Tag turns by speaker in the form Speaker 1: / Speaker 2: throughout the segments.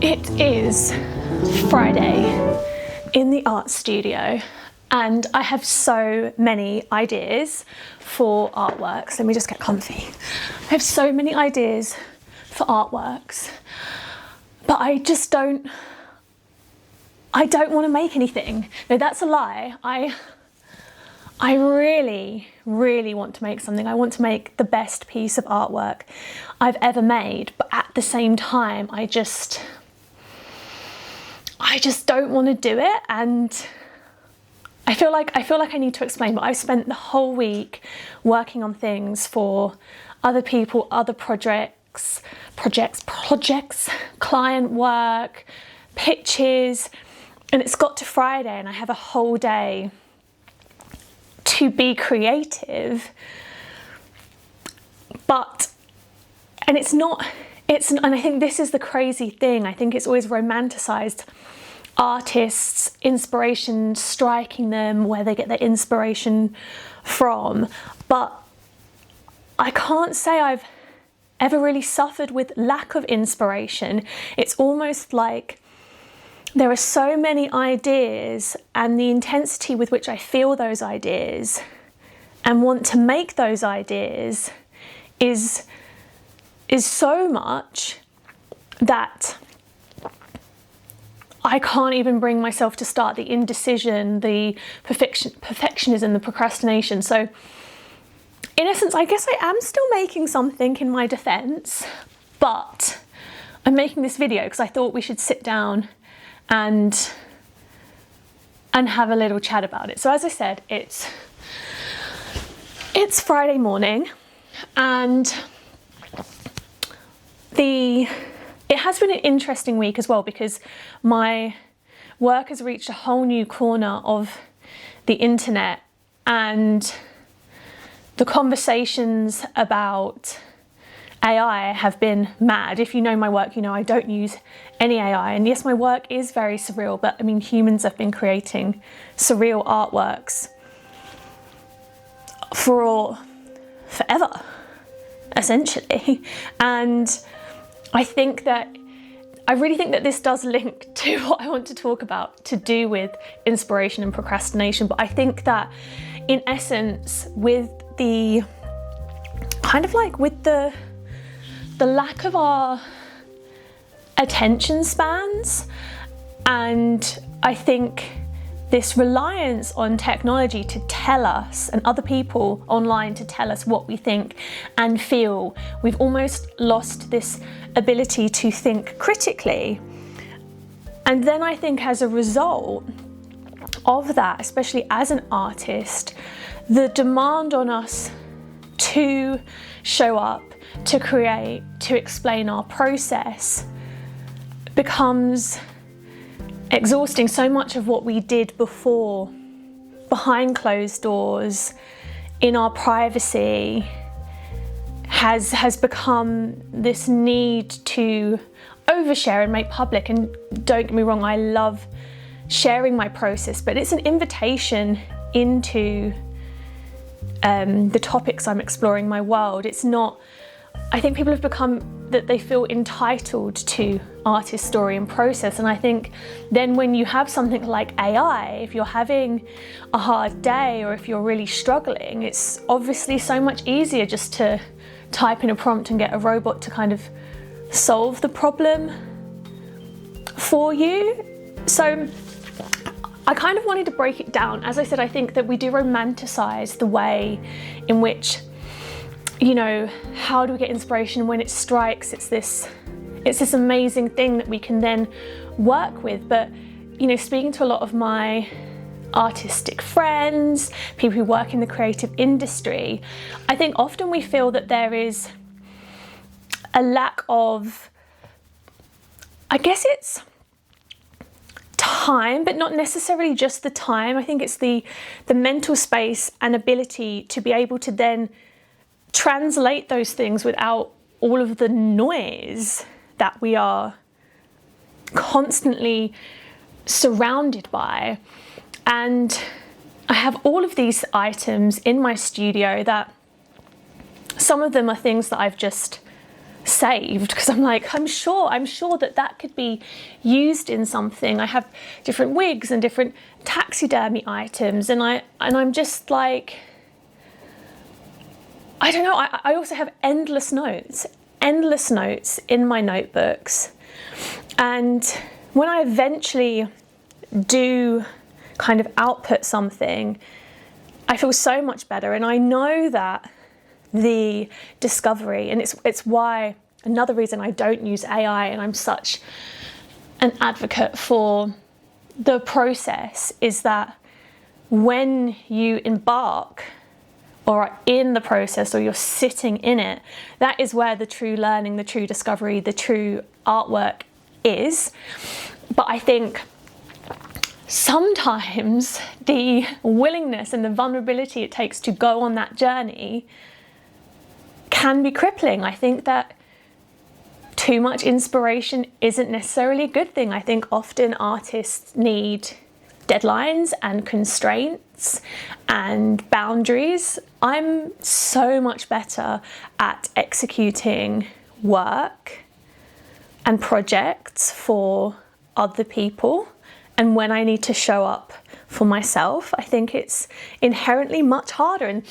Speaker 1: It is Friday in the art studio and I have so many ideas for artworks. Let me just get comfy. I have so many ideas for artworks, but I don't want to make anything. No, that's a lie. I really, really want to make something. I want to make the best piece of artwork I've ever made, but at the same time, I just don't want to do it, and I feel like I need to explain, but I've spent the whole week working on things for other people, other projects, client work, pitches, and it's got to Friday and I have a whole day to be creative, and I think this is the crazy thing. I think it's always romanticized artists, inspiration striking them, where they get their inspiration from, but I can't say I've ever really suffered with lack of inspiration. It's almost like there are so many ideas, and the intensity with which I feel those ideas and want to make those ideas is so much that I can't even bring myself to start. The indecision, the perfectionism, the procrastination. So in essence, I guess I am still making something in my defense, but I'm making this video because I thought we should sit down and have a little chat about it. So as I said, it's Friday morning, and it has been an interesting week as well, because my work has reached a whole new corner of the internet, and the conversations about AI have been mad. If you know my work, you know I don't use any AI. And yes, my work is very surreal, but I mean, humans have been creating surreal artworks forever, essentially. And I really think that this does link to what I want to talk about, to do with inspiration and procrastination. But I think that in essence, with the lack of our attention spans, and I think this reliance on technology to tell us, and other people online to tell us what we think and feel, we've almost lost this ability to think critically. And then I think as a result of that, especially as an artist, the demand on us to show up, to create, to explain our process becomes exhausting. So much of what we did before, behind closed doors, in our privacy, has become this need to overshare and make public. And don't get me wrong, I love sharing my process, but it's an invitation into the topics I'm exploring, my world. It's not, I think people have become that they feel entitled to artist story and process. And I think then when you have something like AI, if you're having a hard day or if you're really struggling, it's obviously so much easier just to type in a prompt and get a robot to kind of solve the problem for you. So I kind of wanted to break it down. As I said, I think that we do romanticize the way in which, you know, how do we get inspiration when it strikes? It's this amazing thing that we can then work with. But, you know, speaking to a lot of my artistic friends, people who work in the creative industry, I think often we feel that there is a lack of, I guess it's time, but not necessarily just the time. I think it's the mental space and ability to be able to then translate those things without all of the noise that we are constantly surrounded by. And I have all of these items in my studio that some of them are things that I've just saved, because I'm like, I'm sure that could be used in something. I have different wigs and different taxidermy items, and I'm just like, I don't know. I also have endless notes in my notebooks, and when I eventually do kind of output something, I feel so much better. And I know that the discovery, and it's why, another reason I don't use AI and I'm such an advocate for the process, is that when you embark or are in the process, or you're sitting in it, that is where the true learning, the true discovery, the true artwork is. But I think sometimes the willingness and the vulnerability it takes to go on that journey can be crippling. I think that too much inspiration isn't necessarily a good thing. I think often artists need deadlines and constraints and boundaries. I'm so much better at executing work and projects for other people, and when I need to show up for myself, I think it's inherently much harder. And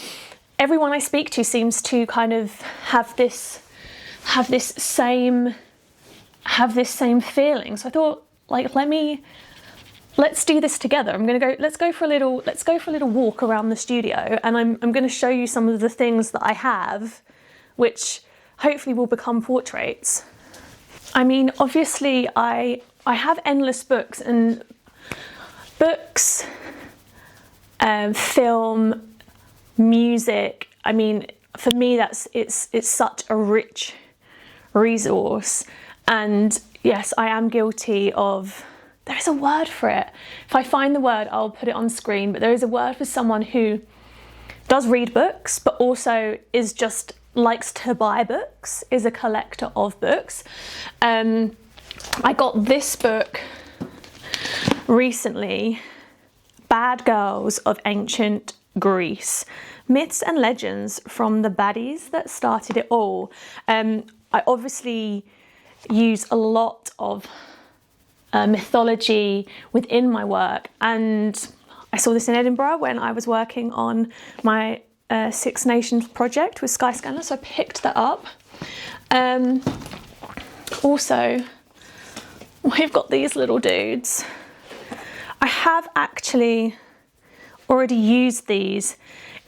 Speaker 1: everyone I speak to seems to kind of have this same feeling. So I thought, like, let's do this together. Let's go for a little walk around the studio, and I'm going to show you some of the things that I have, which hopefully will become portraits. I mean, obviously I have endless books, and books, film, music. I mean, for me, it's such a rich resource. And yes, I am guilty of, there is a word for it. If I find the word, I'll put it on screen, but there is a word for someone who does read books, but also is just likes to buy books, is a collector of books. I got this book recently, Bad Girls of Ancient Greece, Myths and Legends from the Baddies That Started It All. I obviously use a lot of mythology within my work, and I saw this in Edinburgh when I was working on my Six Nations project with Skyscanner, so I picked that up. Also, we've got these little dudes. I have actually already used these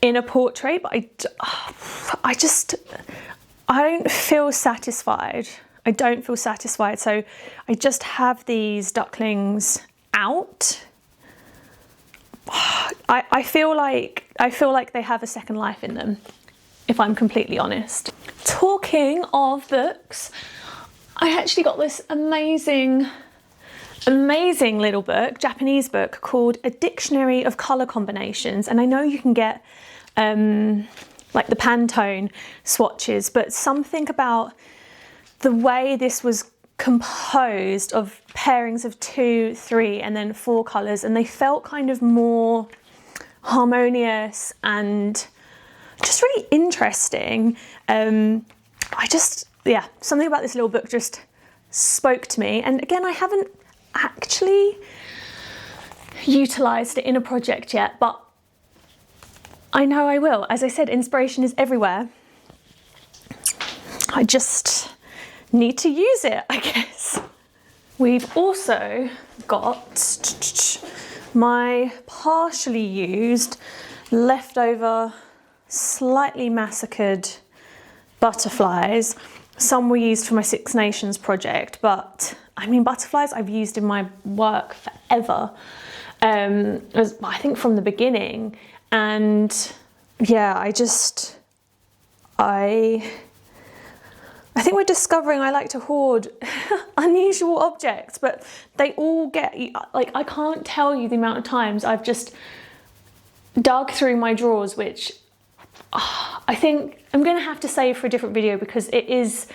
Speaker 1: in a portrait, but I don't feel satisfied. I don't feel satisfied, so I just have these ducklings out. I feel like they have a second life in them, if I'm completely honest. Talking of books, I actually got this amazing little book, Japanese book, called A Dictionary of Colour Combinations. And I know you can get like the Pantone swatches, but something about the way this was composed of pairings of 2, 3, and then 4 colours, and they felt kind of more harmonious and just really interesting. Something about this little book just spoke to me. And again, I haven't actually utilised it in a project yet, but I know I will. As I said, inspiration is everywhere. I just need to use it, I guess. We've also got my partially used, leftover, slightly massacred butterflies. Some were used for my Six Nations project, but I mean, butterflies I've used in my work forever. I think from the beginning. And yeah, I think we're discovering I like to hoard unusual objects, but they all get, like, I can't tell you the amount of times I've just dug through my drawers, which I think I'm going to have to save for a different video, because it is,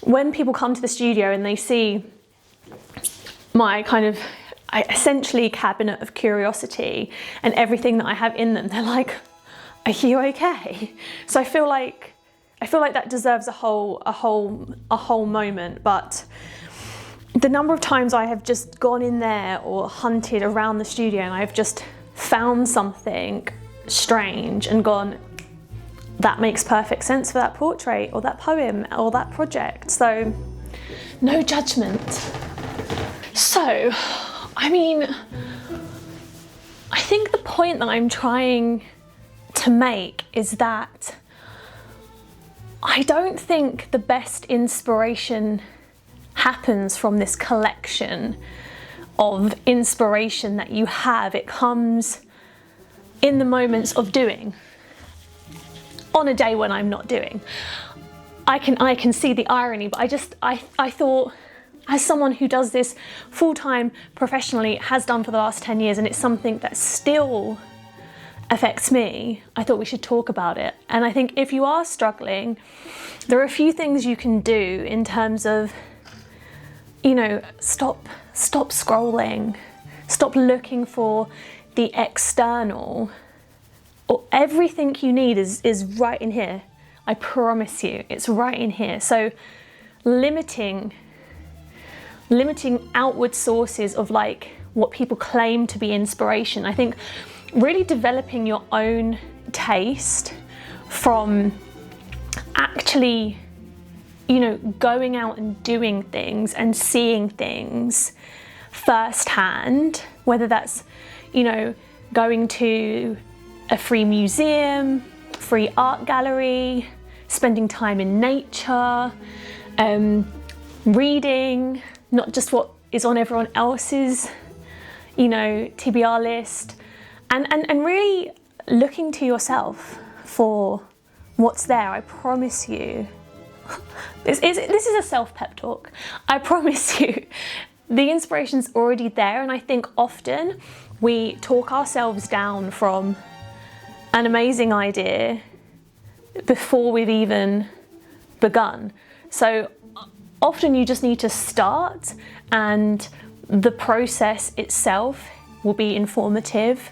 Speaker 1: when people come to the studio and they see my kind of essentially cabinet of curiosity and everything that I have in them, they're like, are you okay? So I feel like I feel like that deserves a whole moment, but the number of times I have just gone in there or hunted around the studio and I've just found something strange and gone, that makes perfect sense for that portrait or that poem or that project. So no judgment. So, I mean, I think the point that I'm trying to make is that I don't think the best inspiration happens from this collection of inspiration that you have. It comes in the moments of doing. On a day when I'm not doing. I can see the irony, but I thought, as someone who does this full-time professionally, has done for the last 10 years, and it's something that still affects me, I thought we should talk about it. And I think if you are struggling, there are a few things you can do in terms of, you know, stop scrolling, stop looking for the external. Or everything you need is right in here. I promise you, it's right in here. So limiting outward sources of like what people claim to be inspiration. I think really developing your own taste from actually, you know, going out and doing things and seeing things firsthand, whether that's, you know, going to a free museum, free art gallery, spending time in nature, reading, not just what is on everyone else's, you know, TBR list, and really looking to yourself for what's there. I promise you, this is a self-pep talk. I promise you, the inspiration's already there, and I think often we talk ourselves down from an amazing idea before we've even begun. So often you just need to start, and the process itself will be informative.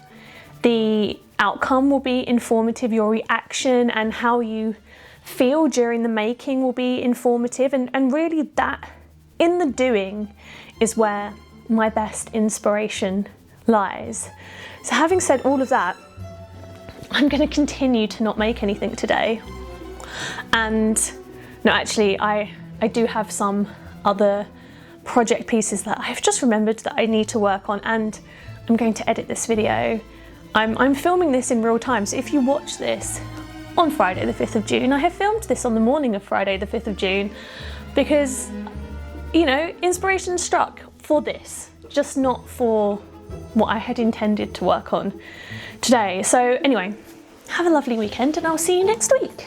Speaker 1: The outcome will be informative. Your reaction and how you feel during the making will be informative. And really that, in the doing, is where my best inspiration lies. So having said all of that, I'm going to continue to not make anything today. And no, actually, I do have some other project pieces that I've just remembered that I need to work on, and I'm going to edit this video. I'm filming this in real time, so if you watch this on Friday the 5th of June, I have filmed this on the morning of Friday the 5th of June because, you know, inspiration struck for this, just not for what I had intended to work on today. So anyway, have a lovely weekend and I'll see you next week.